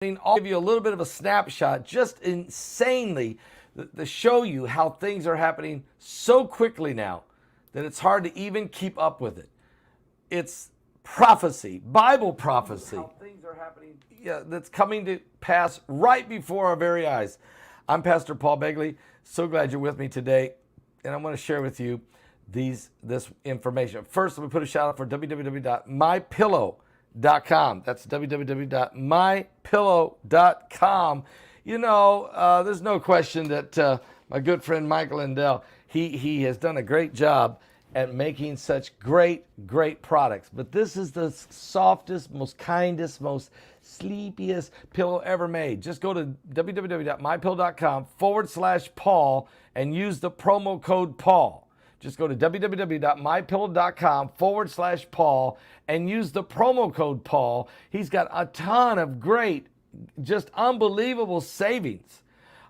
I'll give you a little bit of a snapshot, just insanely, to show you how things are happening so quickly now that it's hard to even keep up with it. It's prophecy, Bible prophecy. How things are happening, that's coming to pass right before our very eyes. I'm Pastor Paul Begley. So glad you're with me today, and I want to share with you this information. First, let me put a shout out for www.mypillow.com. That's www.mypillow.com. You know, there's no question that my good friend Michael Lindell, he has done a great job at making such great products. But this is the softest, most kindest, most sleepiest pillow ever made. Just go to www.mypillow.com/Paul and use the promo code Paul. Just go to www.mypillow.com/Paul and use the promo code Paul. He's got a ton of great, just unbelievable savings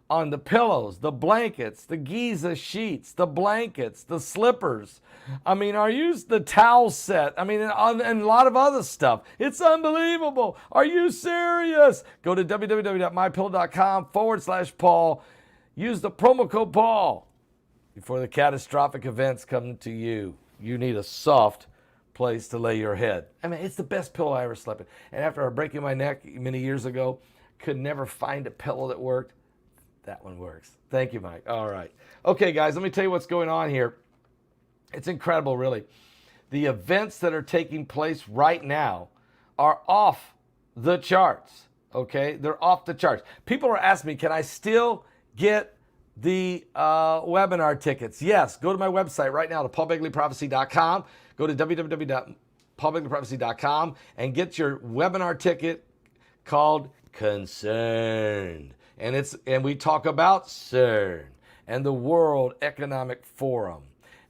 on the pillows, the blankets, the Giza sheets, the blankets, the slippers. I mean, the towel set. I mean, and a lot of other stuff. It's unbelievable. Are you serious? Go to www.mypillow.com/Paul. Use the promo code Paul. Before the catastrophic events come to you, you need a soft place to lay your head. I mean, it's the best pillow I ever slept in. And after breaking my neck many years ago, could never find a pillow that worked. That one works. Thank you, Mike. All right. Okay, guys, let me tell you what's going on here. It's incredible, really. The events that are taking place right now are off the charts, okay? They're off the charts. People are asking me, can I still get the webinar tickets? Yes, go to my website right now to paulbegleyprophecy.com. Go to www.paulbegleyprophecy.com and get your webinar ticket called Concerned. And we talk about CERN and the World Economic Forum.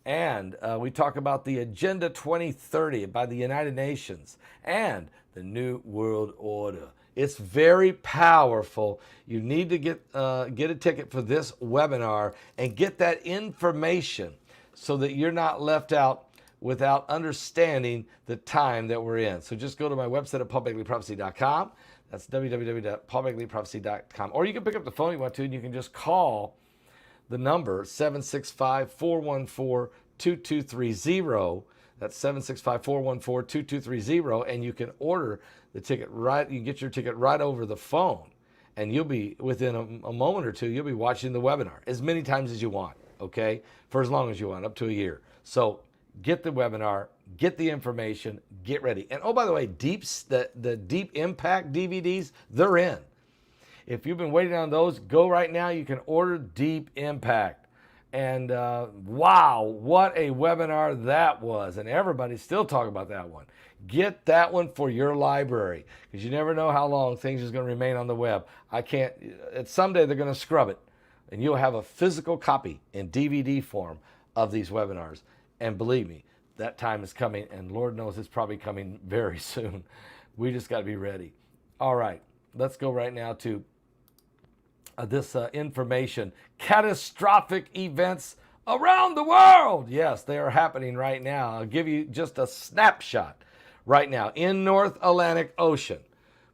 And we talk about the Agenda 2030 by the United Nations and the New World Order. It's very powerful. You need to get a ticket for this webinar and get that information so that you're not left out without understanding the time that we're in. So just go to my website at paulbegleyprophecy.com. That's www.paulbegleyprophecy.com. Or you can pick up the phone if you want to, and you can just call the number 765-414-2230. That's 765-414-2230, and you can order the ticket right. You can get your ticket right over the phone, and you'll be within a moment or two. You'll be watching the webinar as many times as you want. Okay, for as long as you want, up to a year. So get the webinar, get the information, get ready. And oh, by the way, the Deep Impact DVDs, they're in. If you've been waiting on those, go right now. You can order Deep Impact. And wow, what a webinar that was. And everybody's still talking about that one. Get that one for your library, because you never know how long things are going to remain on the web. Someday they're going to scrub it, and you'll have a physical copy in DVD form of these webinars. And believe me, that time is coming, and Lord knows it's probably coming very soon. We just got to be ready. All right, let's go right now to this information. Catastrophic events around the world. Yes, they are happening right now. I'll give you just a snapshot right now. In North Atlantic Ocean,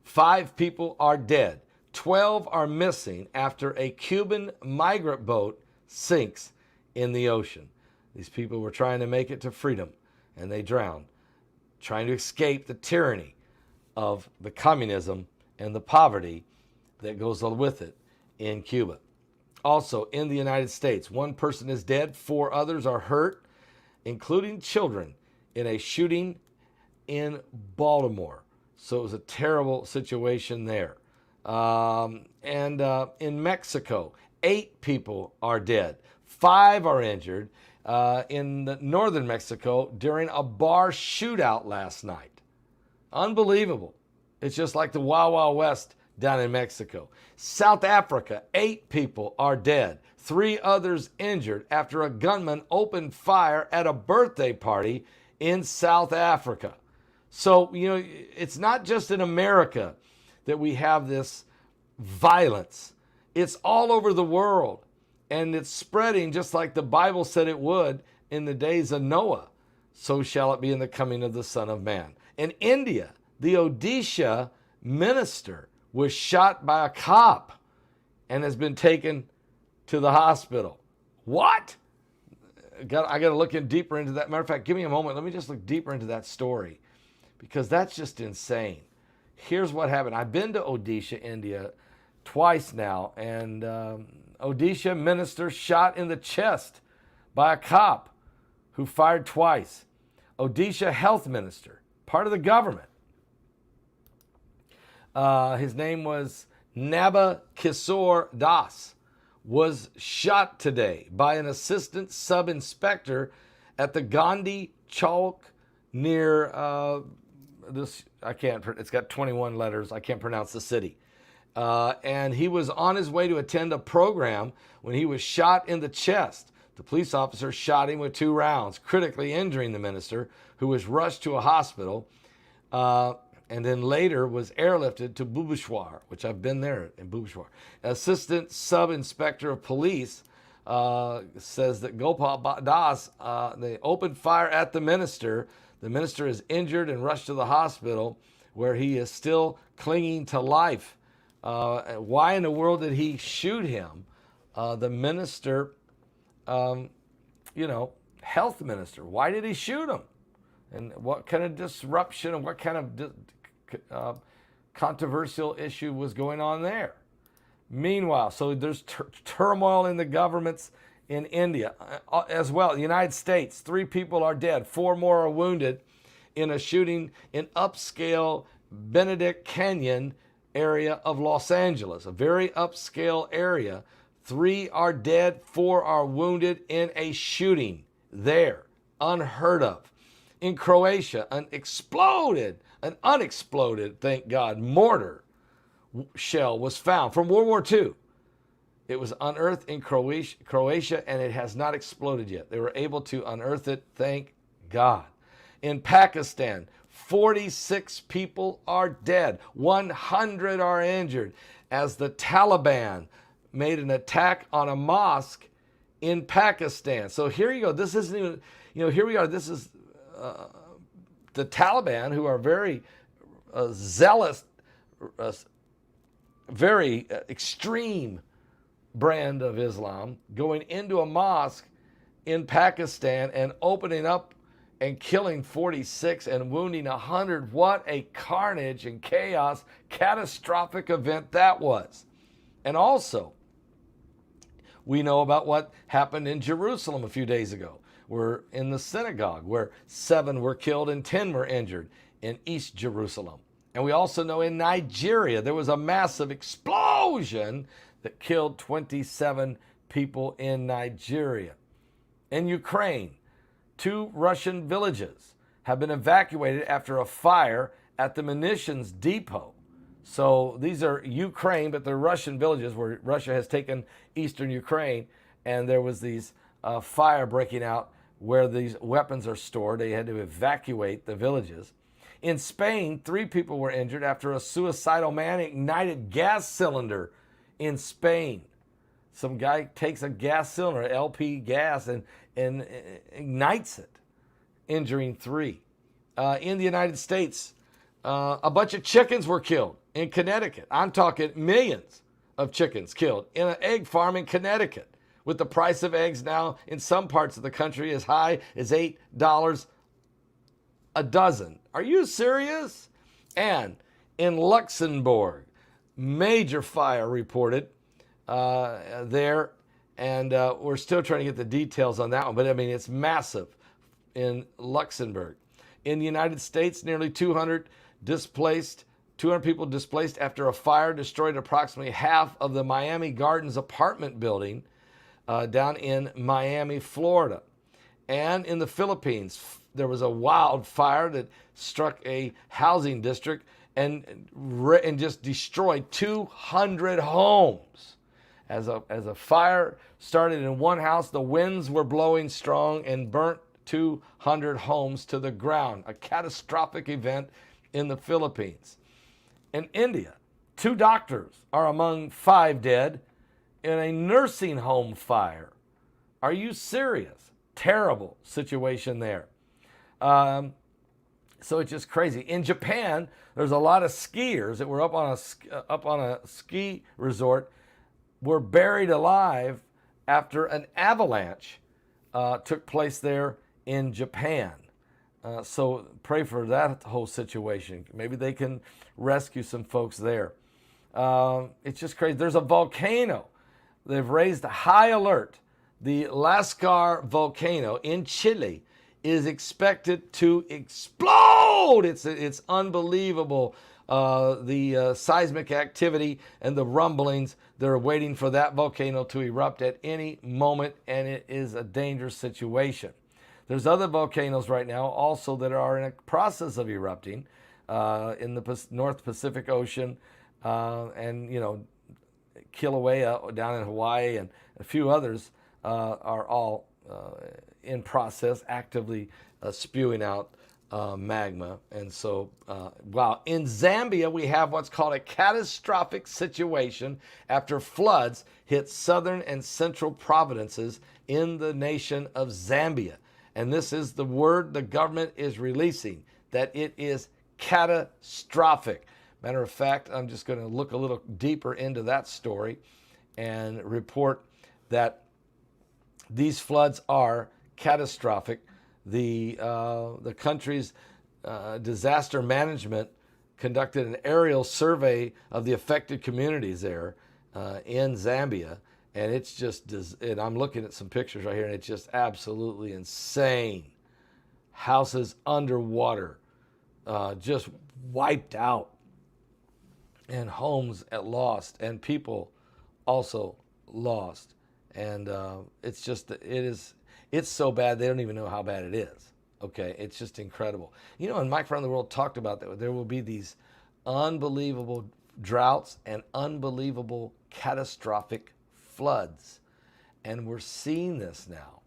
5 people are dead. 12 are missing after a Cuban migrant boat sinks in the ocean. These people were trying to make it to freedom, and they drowned, trying to escape the tyranny of the communism and the poverty that goes with it in Cuba. Also, in the United States, 1 person is dead, 4 others are hurt, including children, in a shooting in Baltimore. So it was a terrible situation there. In Mexico, 8 people are dead, 5 are injured in northern Mexico during a bar shootout last night. Unbelievable. It's just like the Wild Wild West down in Mexico. South Africa, 8 people are dead, 3 others injured after a gunman opened fire at a birthday party in South Africa. So, it's not just in America that we have this violence. It's all over the world, and it's spreading just like the Bible said it would in the days of Noah. So shall it be in the coming of the Son of Man. In India, the Odisha minister was shot by a cop and has been taken to the hospital. What? I got to look in deeper into that. Matter of fact, give me a moment. Let me just look deeper into that story because that's just insane. Here's what happened. I've been to Odisha, India, twice now, and Odisha minister shot in the chest by a cop who fired twice. Odisha health minister, part of the government. His name was Naba Kishore Das, was shot today by an assistant sub-inspector at the Gandhi Chowk near it's got 21 letters. I can't pronounce the city. And he was on his way to attend a program when he was shot in the chest. The police officer shot him with 2 rounds, critically injuring the minister, who was rushed to a hospital. And then later was airlifted to Bhubaneswar, which I've been there in Bhubaneswar. Assistant Sub-Inspector of Police says that Gopal Das, they opened fire at the minister. The minister is injured and rushed to the hospital where he is still clinging to life. Why in the world did he shoot him? The minister, health minister, why did he shoot him? And what kind of disruption and what kind of controversial issue was going on there? Meanwhile, so there's turmoil in the governments in India as well. The United States, 3 people are dead, 4 more are wounded in a shooting in upscale Benedict Canyon area of Los Angeles, a very upscale area. 3 are dead, 4 are wounded in a shooting there, unheard of. In Croatia, an unexploded, thank God, mortar shell was found from World War II. It was unearthed in Croatia, and it has not exploded yet. They were able to unearth it, thank God. In Pakistan, 46 people are dead, 100 are injured, as the Taliban made an attack on a mosque in Pakistan. So here you go. This isn't even, here we are. This is the Taliban, who are very zealous, very extreme brand of Islam, going into a mosque in Pakistan and opening up and killing 46 and wounding 100. What a carnage and chaos, catastrophic event that was. And also, we know about what happened in Jerusalem a few days ago. We're in the synagogue where 7 were killed and 10 were injured in East Jerusalem. And we also know in Nigeria there was a massive explosion that killed 27 people in Nigeria. In Ukraine, 2 Russian villages have been evacuated after a fire at the munitions depot. So these are Ukraine, but they're Russian villages where Russia has taken eastern Ukraine, and there was these fire breaking out where these weapons are stored. They had to evacuate the villages. In Spain, 3 people were injured after a suicidal man ignited gas cylinder in Spain. Some guy takes a gas cylinder, LP gas, and ignites it, injuring 3. In the United States, a bunch of chickens were killed in Connecticut. I'm talking millions of chickens killed in an egg farm in Connecticut, with the price of eggs now in some parts of the country as high as $8 a dozen. Are you serious? And in Luxembourg, major fire reported there, and we're still trying to get the details on that one, but I mean, it's massive in Luxembourg. In the United States, nearly 200 people displaced after a fire destroyed approximately half of the Miami Gardens apartment building down in Miami, Florida. And in the Philippines, there was a wildfire that struck a housing district and just destroyed 200 homes. As a fire started in one house, the winds were blowing strong and burnt 200 homes to the ground. A catastrophic event in the Philippines. In India, 2 doctors are among 5 dead in a nursing home fire. Are you serious? Terrible situation there. So it's just crazy. In Japan, there's a lot of skiers that were up on a ski resort were buried alive after an avalanche took place there in Japan. So pray for that whole situation. Maybe they can rescue some folks there. It's just crazy. There's a volcano. They've raised a high alert. The Lascar volcano in Chile is expected to explode. It's unbelievable. The seismic activity and the rumblings, they're waiting for that volcano to erupt at any moment, and it is a dangerous situation. There's other volcanoes right now also that are in a process of erupting in the North Pacific Ocean, and Kilauea down in Hawaii and a few others are all in process, actively spewing out magma. And so, wow. In Zambia, we have what's called a catastrophic situation after floods hit southern and central provinces in the nation of Zambia. And this is the word the government is releasing, that it is catastrophic. Matter of fact, I'm just going to look a little deeper into that story and report that these floods are catastrophic. The country's disaster management conducted an aerial survey of the affected communities there in Zambia, and it's just, and I'm looking at some pictures right here, and it's just absolutely insane. Houses underwater, just wiped out, and homes lost, and people also lost. And it's so bad they don't even know how bad it is. Okay, it's just incredible. And Mike Around the World talked about that there will be these unbelievable droughts and unbelievable catastrophic floods, and we're seeing this now.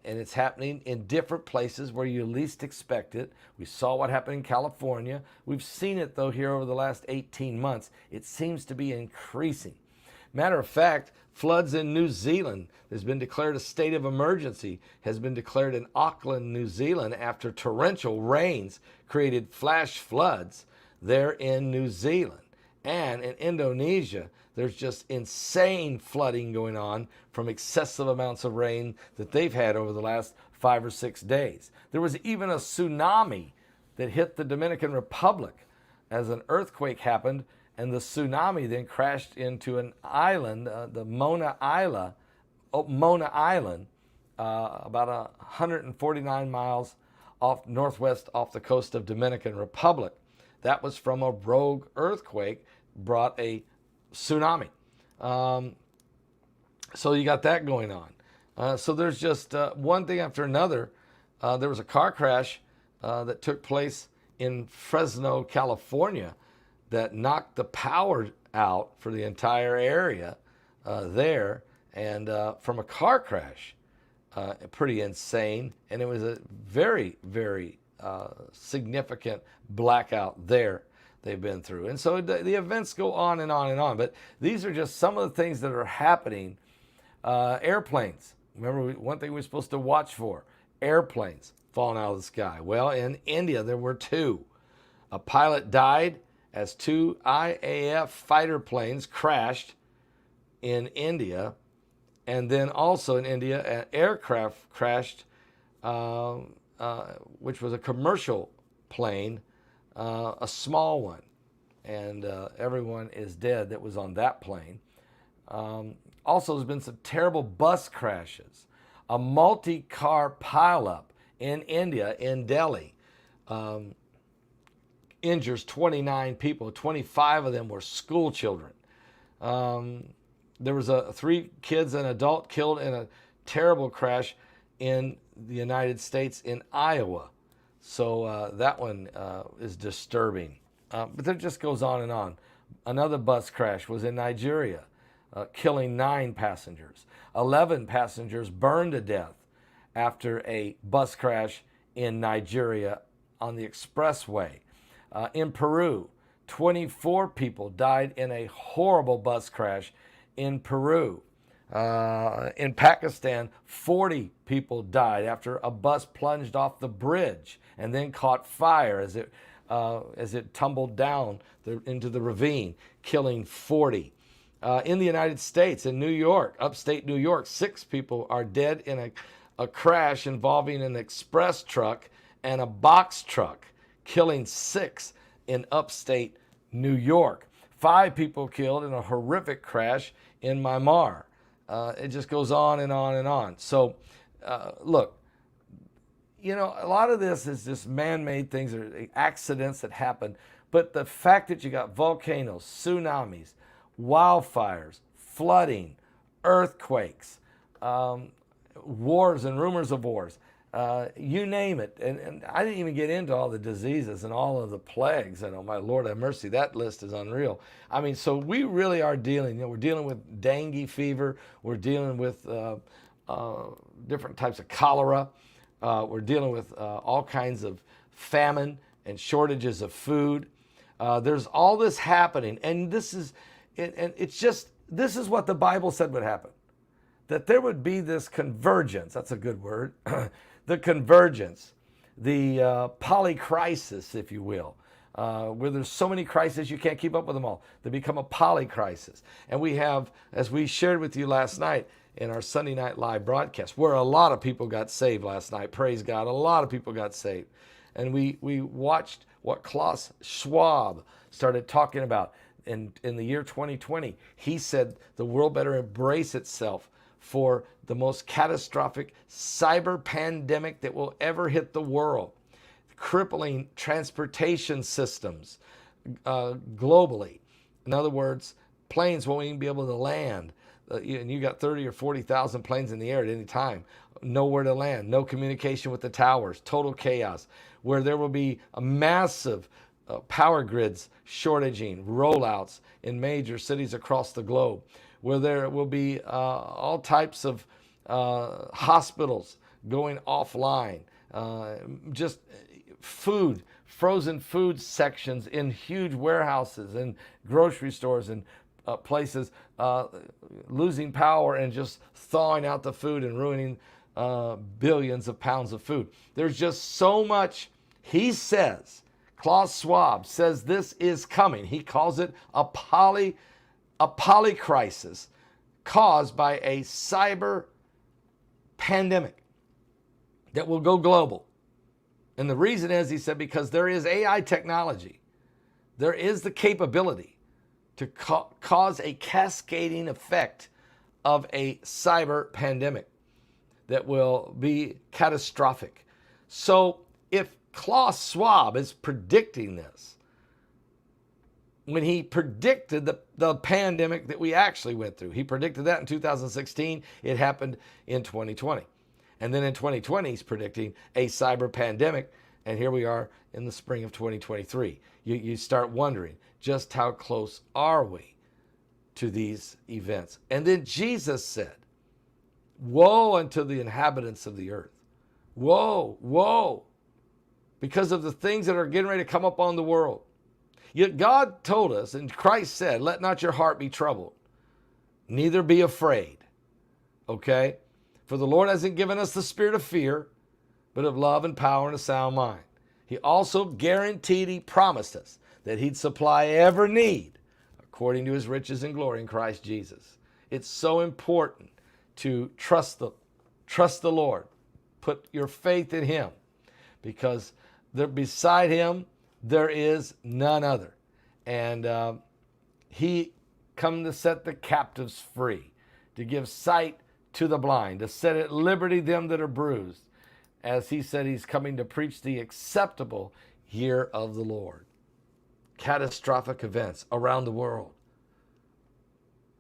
And it's happening in different places where you least expect it. We saw what happened in California. We've seen it, though, here over the last 18 months. It seems to be increasing. Matter of fact, floods in New Zealand. There's been declared a state of emergency, has been declared in Auckland, New Zealand, after torrential rains created flash floods there in New Zealand. And in Indonesia, there's just insane flooding going on from excessive amounts of rain that they've had over the last 5 or 6 days. There was even a tsunami that hit the Dominican Republic as an earthquake happened, and the tsunami then crashed into an island, the Mona Island, about 149 miles northwest off the coast of Dominican Republic. That was from a rogue earthquake, brought a tsunami. So you got that going on. So there's just one thing after another. There was a car crash that took place in Fresno, California, that knocked the power out for the entire area there, and from a car crash. Pretty insane, and it was a very, very significant blackout there they've been through. And so the events go on and on and on, but these are just some of the things that are happening. Airplanes, remember one thing we're supposed to watch for, airplanes falling out of the sky. Well, in India there were 2. A pilot died as 2 IAF fighter planes crashed in India. And then also in India, an aircraft crashed, which was a commercial plane, a small one. And everyone is dead that was on that plane. Also, there's been some terrible bus crashes. A multi-car pileup in India, in Delhi, injures 29 people. 25 of them were school children. There was 3 kids and an adult killed in a terrible crash in the United States in Iowa. So that one is disturbing. But it just goes on and on. Another bus crash was in Nigeria, killing 9 passengers. 11 passengers burned to death after a bus crash in Nigeria on the expressway. In Peru, 24 people died in a horrible bus crash in Peru. In Pakistan, 40 people died after a bus plunged off the bridge and then caught fire as it tumbled down into the ravine, killing 40. In the United States, in New York, upstate New York, 6 people are dead in a crash involving an express truck and a box truck, killing 6 in upstate New York. 5 people killed in a horrific crash in Myanmar. It just goes on and on and on. So, look, you know, a lot of this is just man-made things or accidents that happen. But the fact that you got volcanoes, tsunamis, wildfires, flooding, earthquakes, wars and rumors of wars, you name it. And I didn't even get into all the diseases and all of the plagues. And oh, my Lord have mercy, that list is unreal. I mean, so we really are dealing, we're dealing with dengue fever. We're dealing with different types of cholera. We're dealing with all kinds of famine and shortages of food. There's all this happening. And this is what the Bible said would happen. That there would be this convergence. That's a good word. The convergence, the polycrisis, if you will, where there's so many crises you can't keep up with them all. They become a polycrisis. And we have, as we shared with you last night in our Sunday Night Live broadcast, where a lot of people got saved last night. Praise God, a lot of people got saved. And we watched what Klaus Schwab started talking about in the year 2020. He said the world better embrace itself for the most catastrophic cyber pandemic that will ever hit the world, crippling transportation systems globally. In other words, planes won't even be able to land. And you got 30 or 40,000 planes in the air at any time, nowhere to land, no communication with the towers, total chaos, where there will be a massive power grids shortaging, rollouts in major cities across the globe, where there will be all types of hospitals going offline, just food, frozen food sections in huge warehouses and grocery stores and places losing power and just thawing out the food and ruining billions of pounds of food. There's just so much. He says, Klaus Schwab says this is coming. He calls it a polycrisis caused by a cyber pandemic that will go global. And the reason is, he said, because there is AI technology. There is the capability to cause a cascading effect of a cyber pandemic that will be catastrophic. So if Klaus Schwab is predicting this, when he predicted the pandemic that we actually went through, he predicted that in 2016, it happened in 2020. And then in 2020, he's predicting a cyber pandemic, and here we are in the spring of 2023. You start wondering, just how close are we to these events? And then Jesus said, woe unto the inhabitants of the earth. Woe, woe, because of the things that are getting ready to come upon the world. Yet God told us, and Christ said, let not your heart be troubled, neither be afraid. Okay? For the Lord hasn't given us the spirit of fear, but of love and power and a sound mind. He also guaranteed, he promised us that he'd supply every need according to his riches and glory in Christ Jesus. It's so important to trust the Lord. Put your faith in him, because beside him, there is none other. And he come to set the captives free, to give sight to the blind, to set at liberty them that are bruised. As he said, he's coming to preach the acceptable year of the Lord. Catastrophic events around the world.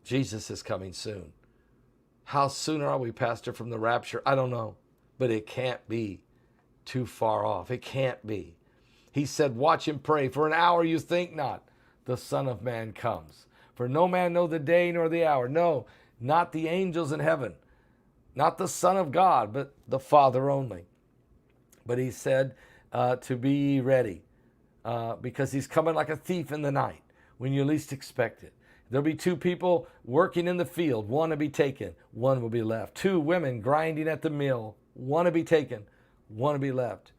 Jesus is coming soon. How soon are we, Pastor, from the rapture? I don't know, but it can't be too far off. It can't be. He said, watch and pray, for an hour you think not, the Son of Man comes. For no man know the day nor the hour. No, not the angels in heaven, not the Son of God, but the Father only. But he said to be ready, because he's coming like a thief in the night when you least expect it. There'll be two people working in the field. One will be taken, one will be left. Two women grinding at the mill. One will be taken, one will be left.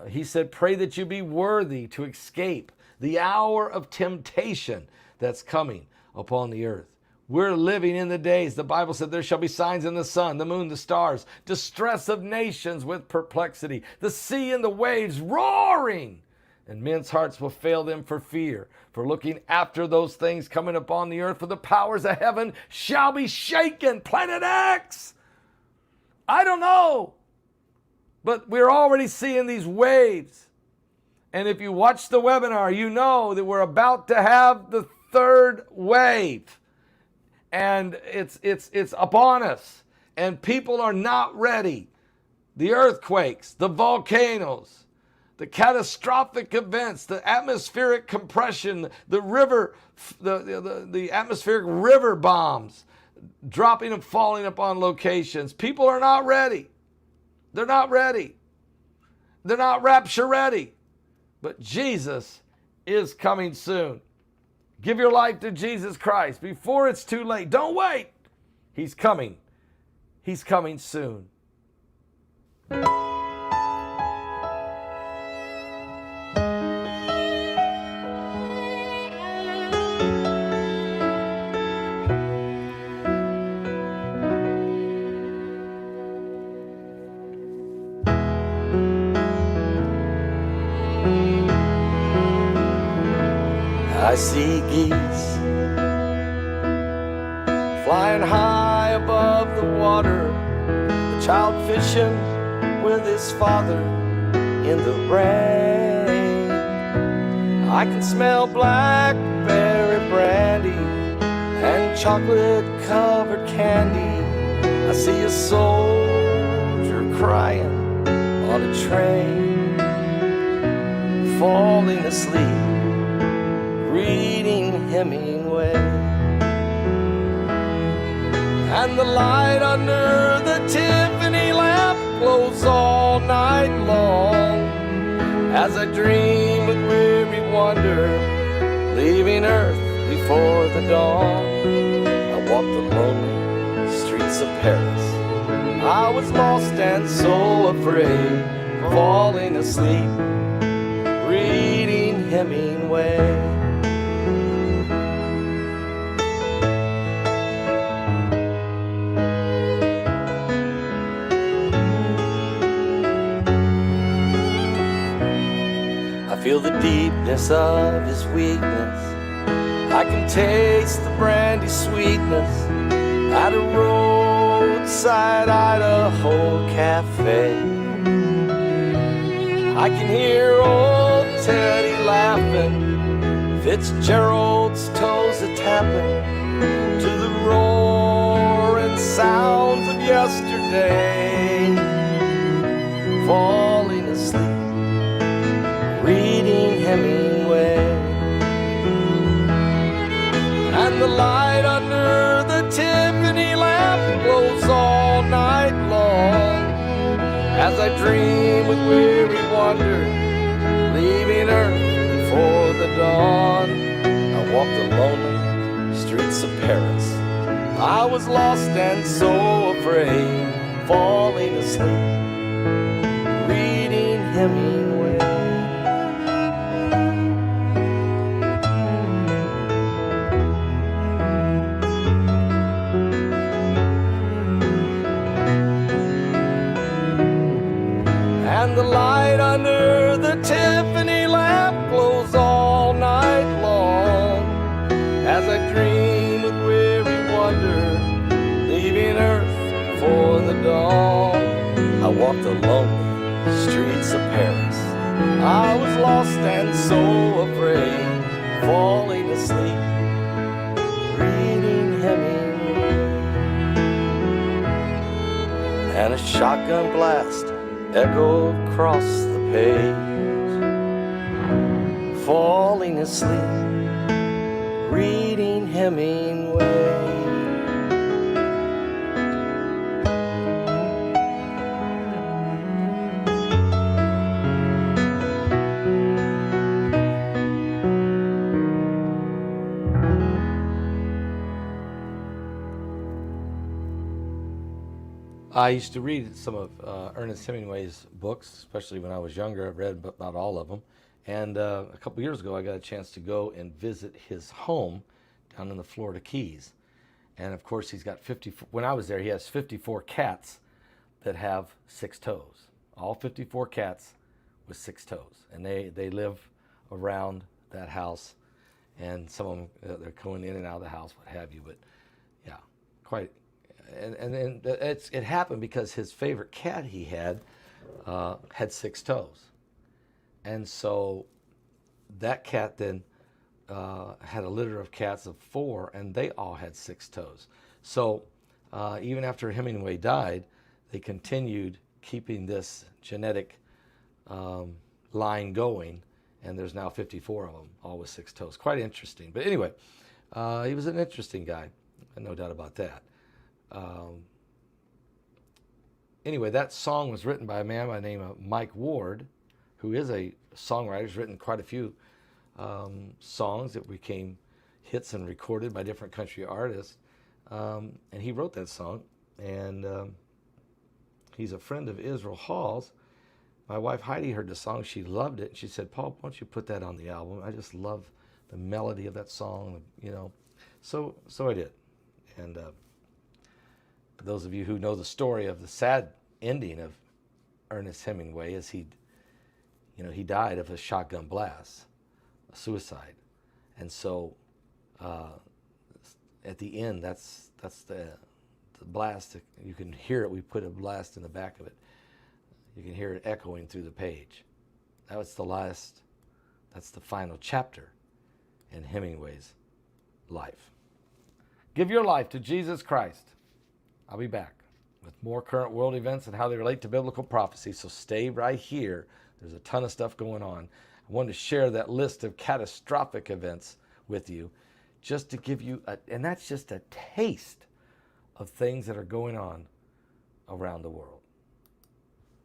He said, pray that you be worthy to escape the hour of temptation that's coming upon the earth. We're living in the days, the Bible said, there shall be signs in the sun, the moon, the stars, distress of nations with perplexity, the sea and the waves roaring, and men's hearts will fail them for fear, for looking after those things coming upon the earth, for the powers of heaven shall be shaken. Planet X! I don't know, but we're already seeing these waves. And if you watch the webinar, you know that we're about to have the third wave. And it's upon us. And people are not ready. The earthquakes, the volcanoes, the catastrophic events, the atmospheric compression, the river, the atmospheric river bombs dropping and falling upon locations. People are not ready. They're not ready. They're not rapture ready. But Jesus is coming soon. Give your life to Jesus Christ before it's too late. Don't wait. He's coming. He's coming soon. I see geese flying high above the water, a child fishing with his father in the rain. I can smell blackberry brandy and chocolate-covered candy. I see a soldier crying on a train, falling asleep, reading Hemingway. And the light under the Tiffany lamp glows all night long as I dream with weary wonder, leaving earth before the dawn. I walked the lonely streets of Paris. I was lost and so afraid, falling asleep, reading Hemingway. I feel the deepness of his weakness. I can taste the brandy sweetness at a roadside Idaho cafe. I can hear old Teddy laughing, Fitzgerald's toes a-tapping to the roaring sounds of yesterday, falling asleep, reading Hemingway. And the light under the Tiffany lamp glows all night long as I dream with weary wonder, leaving earth before the dawn. I walked the lonely streets of Paris. I was lost and so afraid, falling asleep, reading Hemingway. And the light under the Tiffany lamp glows all night long as I dream with weary wonder, leaving earth before the dawn. I walked the lonely streets of Paris. I was lost and so afraid, falling asleep, reading Hemingway. And a shotgun blast echoed across the page, falling asleep, reading Hemingway. I used to read some of Ernest Hemingway's books, especially when I was younger. I've read about all of them. And a couple years ago, I got a chance to go and visit his home down in the Florida Keys. And of course, he's got 54. When I was there, he has 54 cats that have 6 toes. All 54 cats with 6 toes. And they live around that house. And some of them, they're going in and out of the house, what have you. But yeah, quite. And then it happened because his favorite cat he had 6 toes. And so that cat then had a litter of cats of 4, and they all had 6 toes. So even after Hemingway died, they continued keeping this genetic line going, and there's now 54 of them, all with 6 toes. Quite interesting. But anyway, he was an interesting guy, no doubt about that. Anyway, that song was written by a man by the name of Mike Ward, who is a songwriter. He's written quite a few songs that became hits and recorded by different country artists. And he wrote that song. And he's a friend of Israel Hall's. My wife Heidi heard the song. She loved it. She said, "Paul, why don't you put that on the album? I just love the melody of that song, you know." So I did. And for those of you who know the story of the sad ending of Ernest Hemingway, is he died of a shotgun blast, a suicide. And so at the end, that's the blast. You can hear it. We put a blast in the back of it. You can hear it echoing through the page. That's the final chapter in Hemingway's life. Give your life to Jesus Christ. I'll be back with more current world events and how they relate to biblical prophecy, so stay right here. There's a ton of stuff going on. I wanted to share that list of catastrophic events with you just to give you, and that's just a taste of things that are going on around the world.